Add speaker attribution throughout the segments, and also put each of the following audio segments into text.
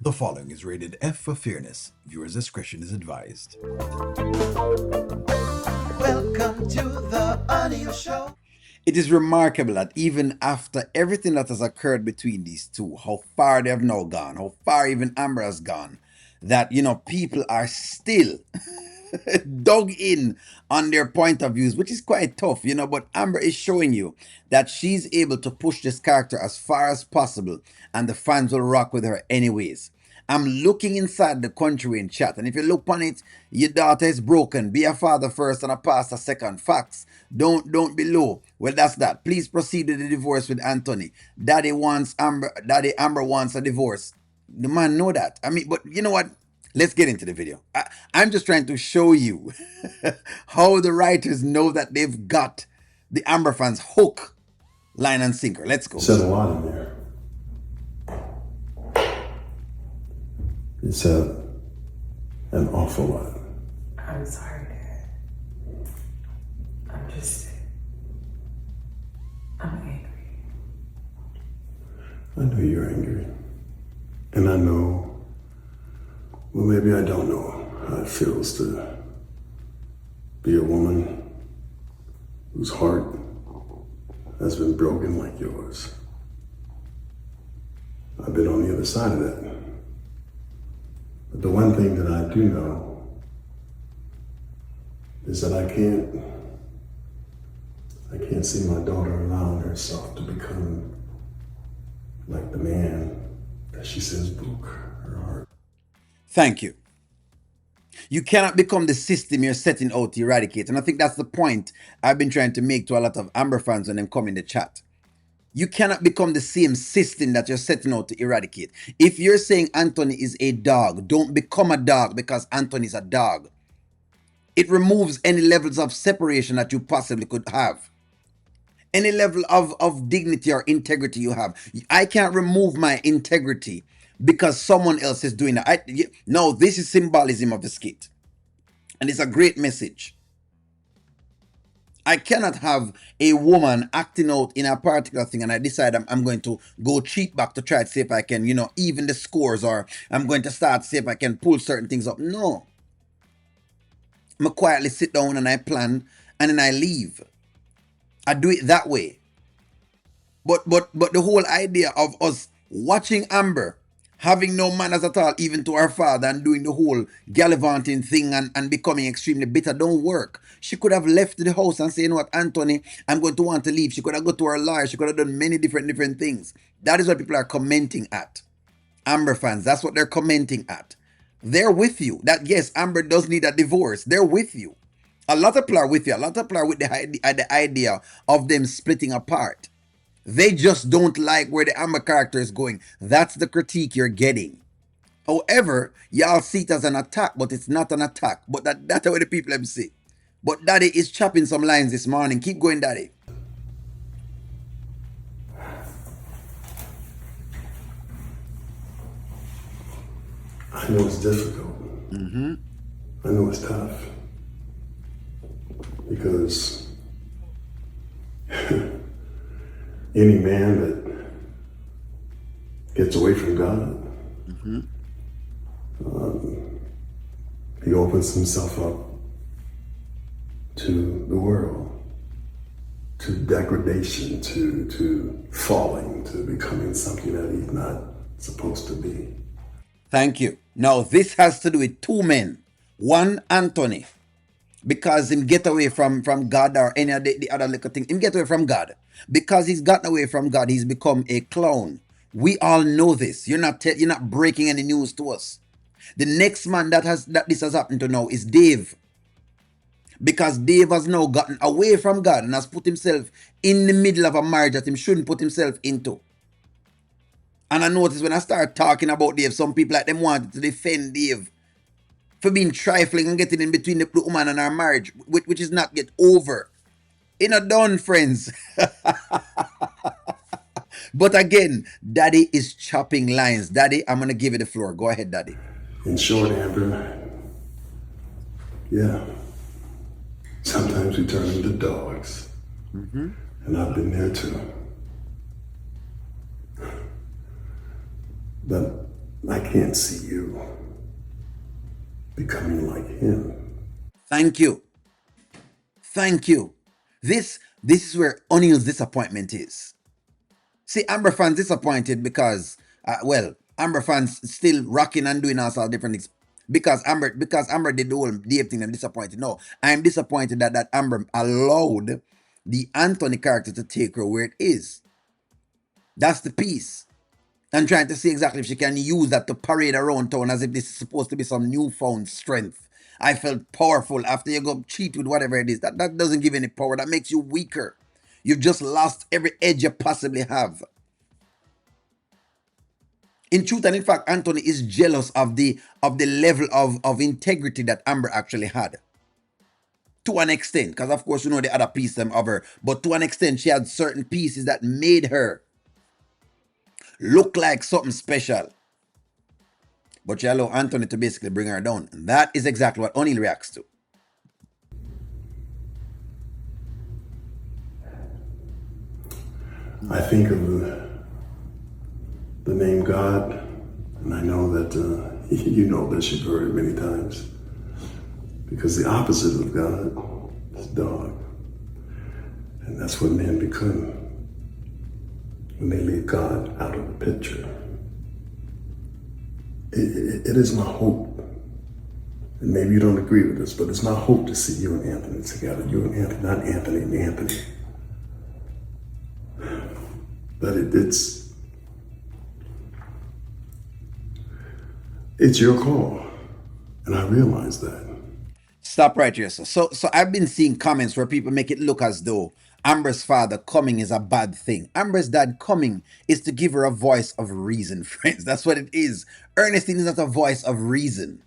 Speaker 1: The following is rated F for fairness. Viewers' discretion is advised.
Speaker 2: Welcome to the Audio Show.
Speaker 1: It is remarkable that even after everything that has occurred between these two, how far they have now gone, how far even Amber has gone, that, people are still dug in on their point of views, which is quite tough, but Amber is showing you that she's able to push this character as far as possible, and the fans will rock with her anyways. I'm looking inside the Kountry Wayne chat, and if you look on it, your daughter is broken. Be a father first and a pastor second. Facts. Don't be low. Well, that's that. Please proceed with the divorce with Anthony. Daddy Amber wants a divorce. The man know that. I mean, but you know what? Let's get into the video. I'm just trying to show you how the writers know that they've got the Amber fans hook, line, and sinker. Let's go.
Speaker 3: Said a lot in there. You said an awful lot.
Speaker 4: I'm sorry, Dad. I'm angry.
Speaker 3: I know you're angry. And I know, well, maybe I don't know how it feels to be a woman whose heart has been broken like yours. I've been on the other side of that. But the one thing that I do know is that I can't see my daughter allowing herself to become like the man that she says broke her heart.
Speaker 1: Thank you. You cannot become the system you're setting out to eradicate. And I think that's the point I've been trying to make to a lot of Amber fans when they come in the chat. You cannot become the same system that you're setting out to eradicate. If you're saying Anthony is a dog, don't become a dog because Anthony's a dog. It removes any levels of separation that you possibly could have. Any level of dignity or integrity you have. I can't remove my integrity because someone else is doing that. No, this is symbolism of the skit. And it's a great message. I cannot have a woman acting out in a particular thing and I decide I'm going to go cheat back to try to see if I can, even the scores, or I'm going to start to see if I can pull certain things up. No. I quietly sit down and I plan and then I leave. I do it that way. But the whole idea of us watching Amber having no manners at all, even to her father, and doing the whole gallivanting thing and becoming extremely bitter, don't work. She could have left the house and said, you know what, Anthony, I'm going to want to leave. She could have gone to her lawyer. She could have done many different things. That is what people are commenting at. Amber fans, that's what they're commenting at. They're with you. That, yes, Amber does need a divorce. They're with you. A lot of people are with you. A lot of people are with the idea of them splitting apart. They just don't like where the Amber character is going. That's the critique you're getting. However, y'all see it as an attack, but it's not an attack. But that's what the people have say. But Daddy is chopping some lines this morning. Keep going, Daddy.
Speaker 3: I know it's difficult. I know it's tough. Because any man that gets away from God, he opens himself up to the world, to degradation, to falling, to becoming something that he's not supposed to be.
Speaker 1: Thank you. Now, this has to do with two men. One, Anthony, because him get away from God or any of the other little thing. Him get away from God. Because he's gotten away from God, he's become a clown. We all know this. You're not breaking any news to us. The next man that this has happened to now is Dave. Because Dave has now gotten away from God and has put himself in the middle of a marriage that he shouldn't put himself into. And I notice when I start talking about Dave, some people like them wanted to defend Dave for being trifling and getting in between the woman and her marriage, which is not yet over. It's not done, friends. But again, Daddy is chopping lines. Daddy, I'm going to give you the floor. Go ahead, Daddy.
Speaker 3: In short, Amber, yeah, sometimes we turn into dogs. And I've been there too. But I can't see you becoming like him.
Speaker 1: Thank you. Thank you. This is where O'Neill's disappointment is. See, Amber fans disappointed because, Amber fans still rocking and doing all sorts of different things. Because Amber did the whole Dave thing. I'm disappointed. No, I'm disappointed that Amber allowed the Anthony character to take her where it is. That's the piece. And trying to see exactly if she can use that to parade around town as if this is supposed to be some newfound strength. I felt powerful after you go cheat with whatever it is. That doesn't give any power. That makes you weaker. You've just lost every edge you possibly have. In truth and in fact, Anthony is jealous of the level of integrity that Amber actually had. To an extent, because of course you know the other piece of her, but to an extent she had certain pieces that made her look like something special. But she allowed Anthony to basically bring her down. And that is exactly what O'Neill reacts to.
Speaker 3: I think of the name God, and I know that you know this, you've heard it many times, because the opposite of God is dog. And that's what men become when they leave God out of the picture. It is my hope, and maybe you don't agree with this, but it's my hope to see you and Anthony together. You and Anthony, not Anthony and Anthony. But it's your call, and I realize that.
Speaker 1: Stop right here. So I've been seeing comments where people make it look as though Amber's father coming is a bad thing. Amber's dad coming is to give her a voice of reason, friends. That's what it is. Ernestine is not a voice of reason.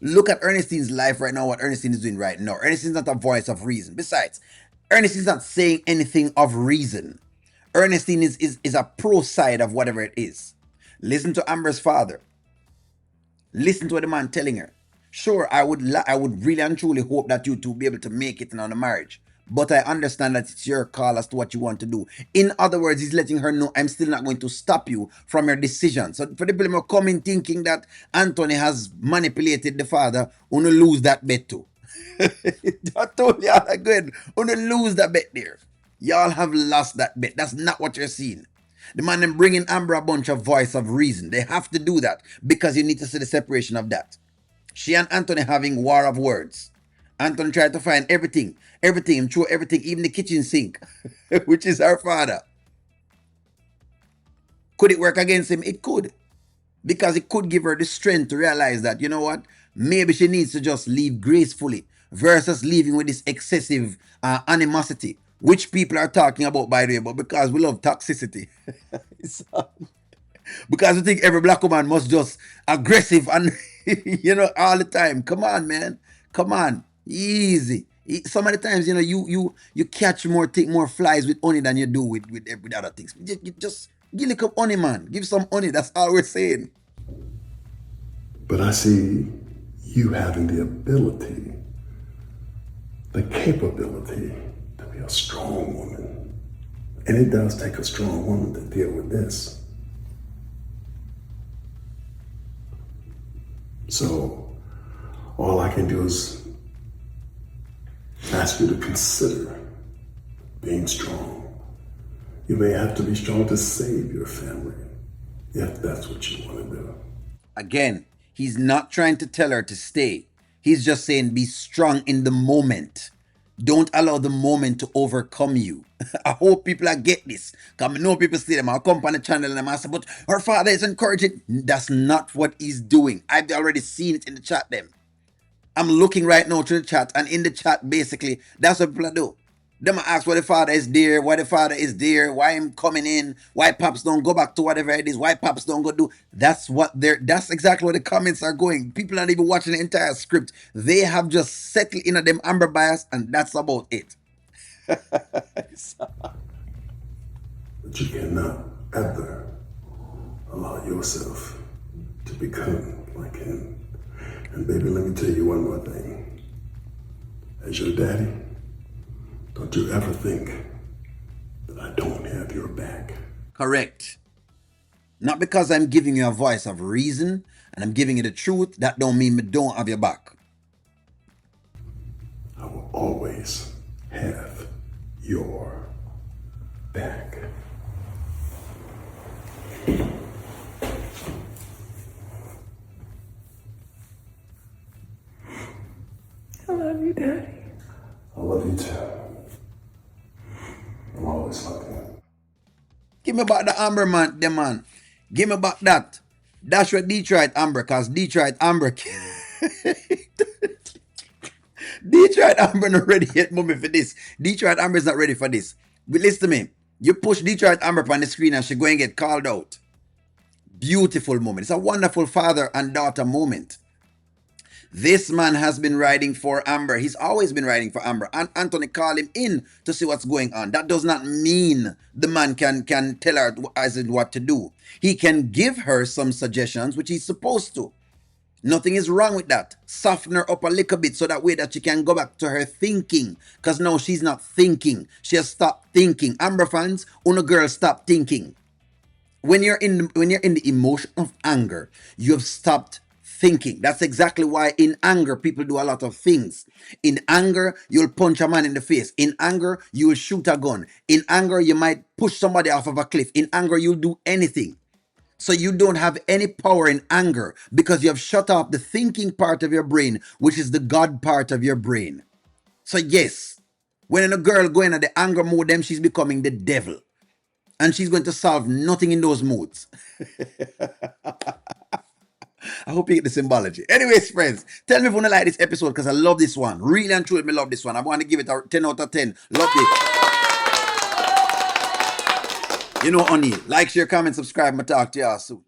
Speaker 1: Look at Ernestine's life right now, what Ernestine is doing right now. Ernestine is not a voice of reason. Besides, Ernestine is not saying anything of reason. Ernestine is a pro side of whatever it is. Listen to Amber's father. Listen to what the man telling her. Sure, I would really and truly hope that you two be able to make it in on the marriage. But I understand that it's your call as to what you want to do. In other words, he's letting her know, I'm still not going to stop you from your decision. So for the people who are coming thinking that Anthony has manipulated the father, wanna lose that bet too. I told y'all again, wanna lose that bet there. Y'all have lost that bet. That's not what you're seeing. The man them bringing Amber a bunch of voice of reason. They have to do that because you need to see the separation of that. She and Anthony having war of words. Anthony tried to find everything, throw everything, even the kitchen sink, which is her father. Could it work against him? It could. Because it could give her the strength to realize that, you know what, maybe she needs to just leave gracefully versus leaving with this excessive animosity, which people are talking about, by the way, but because we love toxicity. Because we think every black woman must just aggressive and, all the time. Come on, man. Come on. Easy. Some of the times, you catch more flies with honey than you do with other things. Just give a cup of honey, man. Give some honey. That's all we're saying.
Speaker 3: But I see you having the ability, the capability to be a strong woman. And it does take a strong woman to deal with this. So all I can do is ask you to consider being strong. You may have to be strong to save your family, if that's what you want to do.
Speaker 1: Again, he's not trying to tell her to stay. He's just saying be strong in the moment. Don't allow the moment to overcome you. I hope people get this. Because I know people see them. I'll come on the channel and I say, but her father is encouraging. That's not what he's doing. I've already seen it in the chat them. I'm looking right now to the chat, and in the chat, basically, that's what people do. Them ask why the father is there, why the father is there, why him coming in, why Pops don't go back to whatever it is, why Pops don't go do. That's exactly what the comments are going. People aren't even watching the entire script. They have just settled in them Amber bias, and that's about it.
Speaker 3: But you cannot ever allow yourself to become like him. And baby, let me tell you one more thing. As your daddy, don't you ever think that I don't have your back.
Speaker 1: Correct. Not because I'm giving you a voice of reason and I'm giving you the truth, that don't mean me don't have your back.
Speaker 3: I will always have your back.
Speaker 4: I love you, Daddy.
Speaker 3: I love you too. I'm always like that.
Speaker 1: Give me back the Amber, man. Give me back that. That's what Detroit Amber, because Detroit Amber Detroit Amber not ready yet, mommy, for this. Detroit Amber is not ready for this. But listen to me. You push Detroit Amber on the screen and she go and get called out. Beautiful moment. It's a wonderful father and daughter moment. This man has been riding for Amber. He's always been riding for Amber. And Anthony called him in to see what's going on. That does not mean the man can tell her as in what to do. He can give her some suggestions, which he's supposed to. Nothing is wrong with that. Soften her up a little bit so that way that she can go back to her thinking. Because now she's not thinking. She has stopped thinking. Amber fans, una girl, stop thinking. When you're in the emotion of anger, you have stopped thinking. That's exactly why in anger people do a lot of things. In anger, you'll punch a man in the face. In anger, you will shoot a gun. In anger, you might push somebody off of a cliff. In anger, you'll do anything. So you don't have any power in anger because you have shut off the thinking part of your brain, which is the God part of your brain. So yes, when a girl going at the anger mode, then she's becoming the devil. And she's going to solve nothing in those moods. I hope you get the symbology. Anyways, friends, tell me if you want to like this episode because I love this one. Really and truly, I love this one. I want to give it a 10 out of 10. Love it. You know, Oni, like, share, comment, subscribe. I'll talk to y'all soon.